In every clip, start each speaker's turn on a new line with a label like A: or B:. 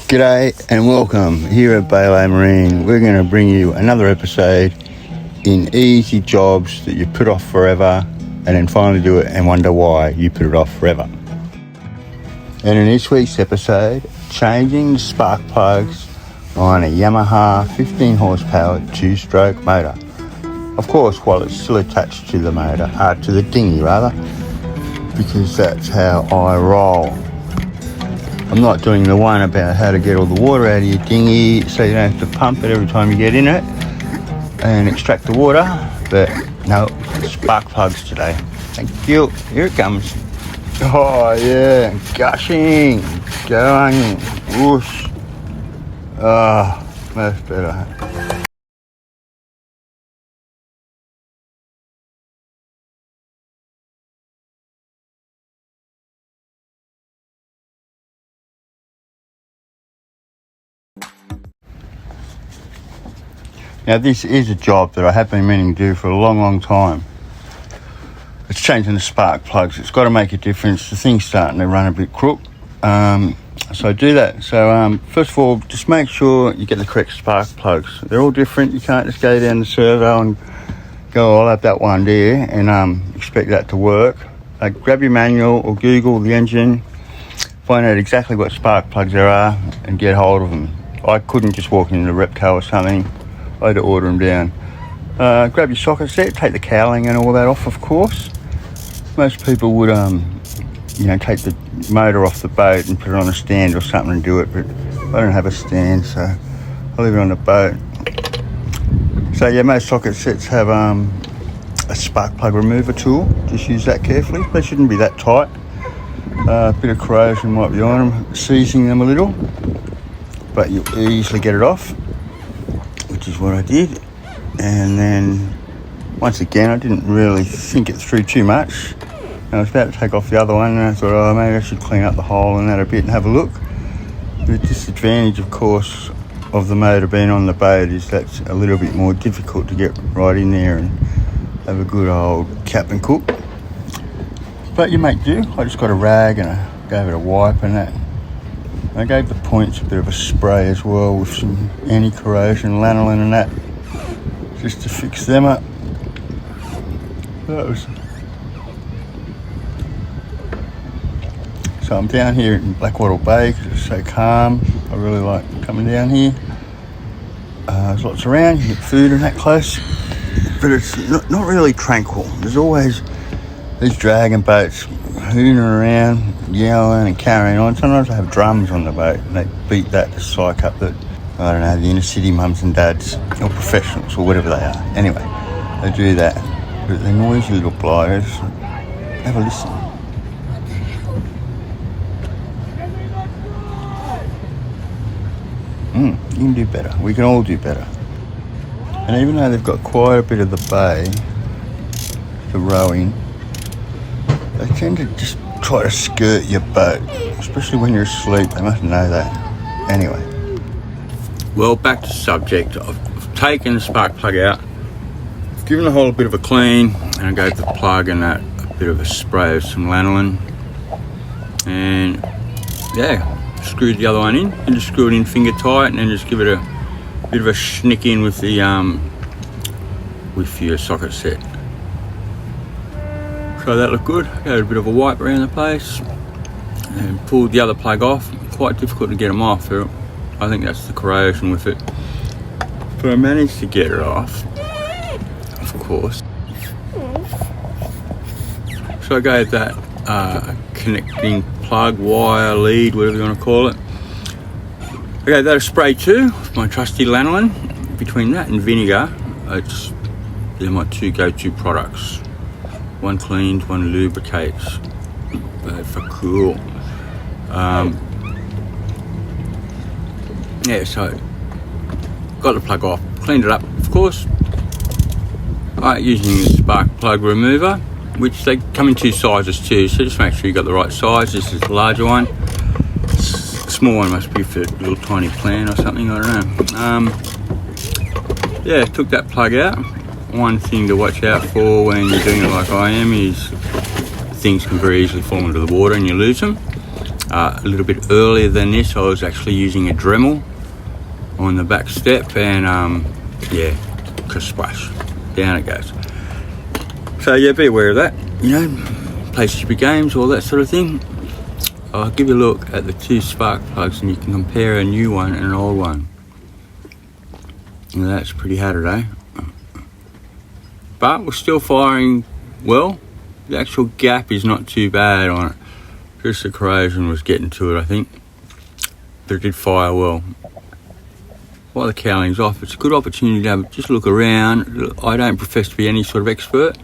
A: G'day and welcome here at Baylay Marine. We're going to bring you another episode in easy jobs that you put off forever and then finally do it and wonder why you put it off forever. And in this week's episode, changing the spark plugs on a Yamaha 15 horsepower 2-stroke motor. Of course, while it's still attached to the motor, to the dinghy rather, because that's how I roll. I'm not doing the one about how to get all the water out of your dinghy so you don't have to pump it every time you get in it and extract the water, but no, spark plugs today. Thank you. Here it comes. Oh yeah, gushing, going, whoosh. Much better. Now this is a job that I have been meaning to do for a long time. It's changing the spark plugs. It's got to make a difference. The thing's starting to run a bit crook. So do that. So first of all, just make sure you get the correct spark plugs. They're all different. You can't just go down the servo and go, I'll have that one there and expect that to work. Grab your manual or Google the engine, find out exactly what spark plugs there are and get hold of them. I couldn't just walk into Repco or something. I had to order them down. Grab your socket set, take the cowling and all that off, of course. Most people would, take the motor off the boat and put it on a stand or something and do it, but I don't have a stand, so I leave it on the boat. So yeah, most socket sets have a spark plug remover tool. Just use that carefully. They shouldn't be that tight. A bit of corrosion might be on them, seizing them a little, but you'll easily get it off, which is what I did. And then once again, I didn't really think it through too much. I was about to take off the other one and I thought, maybe I should clean up the hole in that a bit and have a look. The disadvantage, of course, of the motor being on the boat is that's a little bit more difficult to get right in there and have a good old cap and cook. But you make do. I just got a rag and I gave it a wipe and that. I gave the points a bit of a spray as well with some anti-corrosion lanolin and that, just to fix them up. So I'm down here in Blackwattle Bay because it's so calm. I really like coming down here. There's lots around, you get food and that close, but it's not really tranquil. There's always these dragon boats hooning around, yelling and carrying on. Sometimes they have drums on the boat and they beat that to psych up the inner city mums and dads or professionals or whatever they are. Anyway, they do that. But they're noisy little blighters. Have a listen. You can do better. We can all do better. And even though they've got quite a bit of the bay to row in, they tend to just try to skirt your boat, especially when you're asleep. They must know that. Anyway. Well, back to subject. I've taken the spark plug out, given the hole a bit of a clean, and I gave the plug and that a bit of a spray of some lanolin. And yeah, screwed the other one in and just screw it in finger tight and then just give it a bit of a schnick in with the with your socket set. So that looked good. Gave it a bit of a wipe around the place and pulled the other plug off. Quite difficult to get them off. I think that's the corrosion with it. But I managed to get it off, of course. So I gave that connecting plug, wire, lead, whatever you want to call it. I gave that a spray too, with my trusty lanolin. Between that and vinegar, they're my two go-to products. One cleans, one lubricates. For cool. So got the plug off, cleaned it up, of course. Using the spark plug remover, which they come in two sizes too, so just make sure you got the right size. This is the larger one. The small one must be for a little tiny plant or something, I don't know. Took that plug out. One thing to watch out for when you're doing it like I am is things can very easily fall into the water and you lose them. A little bit earlier than this, I was actually using a Dremel on the back step, and yeah, splash, down it goes. So yeah, be aware of that, you know, play stupid games, all that sort of thing. I'll give you a look at the two spark plugs and you can compare a new one and an old one. And that's pretty hard today. But we're still firing well. The actual gap is not too bad on it. Just the corrosion was getting to it, I think. But it did fire well. While the cowling's off, it's a good opportunity to have just look around. I don't profess to be any sort of expert,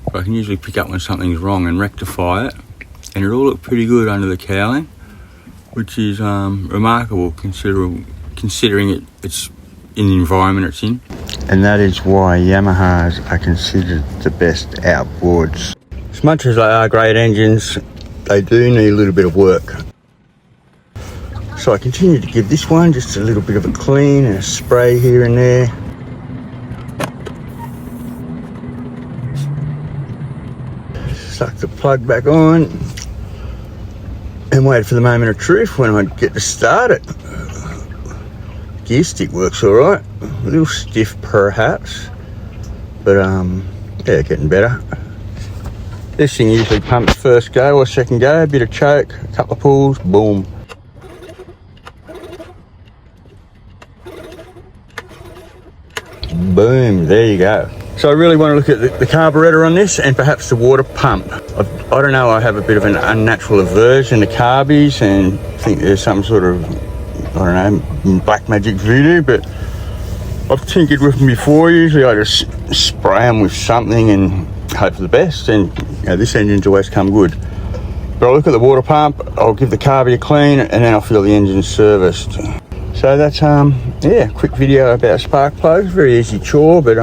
A: but I can usually pick up when something's wrong and rectify it. And it all looked pretty good under the cowling, which is remarkable considering it's in the environment it's in. And that is why Yamahas are considered the best outboards. As much as they are great engines, they do need a little bit of work. So I continue to give this one just a little bit of a clean and a spray here and there. Suck the plug back on and wait for the moment of truth when I get to start it. Gear stick works all right, a little stiff perhaps, but yeah, getting better. This thing usually pumps first go or second go, a bit of choke, a couple of pulls, boom. Boom, there you go. So I really want to look at the carburetor on this and perhaps the water pump. I don't know, I have a bit of an unnatural aversion to carbies and think there's some sort of, I don't know, black magic voodoo, but I've tinkered with them before. Usually I just spray them with something and hope for the best, and you know, this engine's always come good. But I'll look at the water pump, I'll give the carby a clean, and then I'll feel the engine serviced. So that's yeah, quick video about spark plugs. Very easy chore, but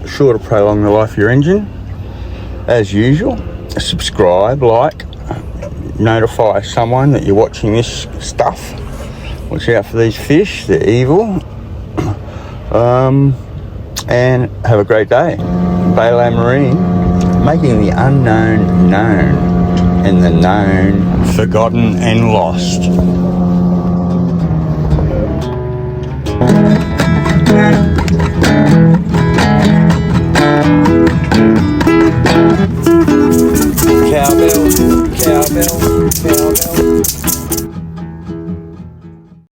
A: sure to prolong the life of your engine. As usual, subscribe, like, notify someone that you're watching this stuff. Watch out for these fish, they're evil. And have a great day. Baylay Marine, making the unknown known and the known forgotten and lost.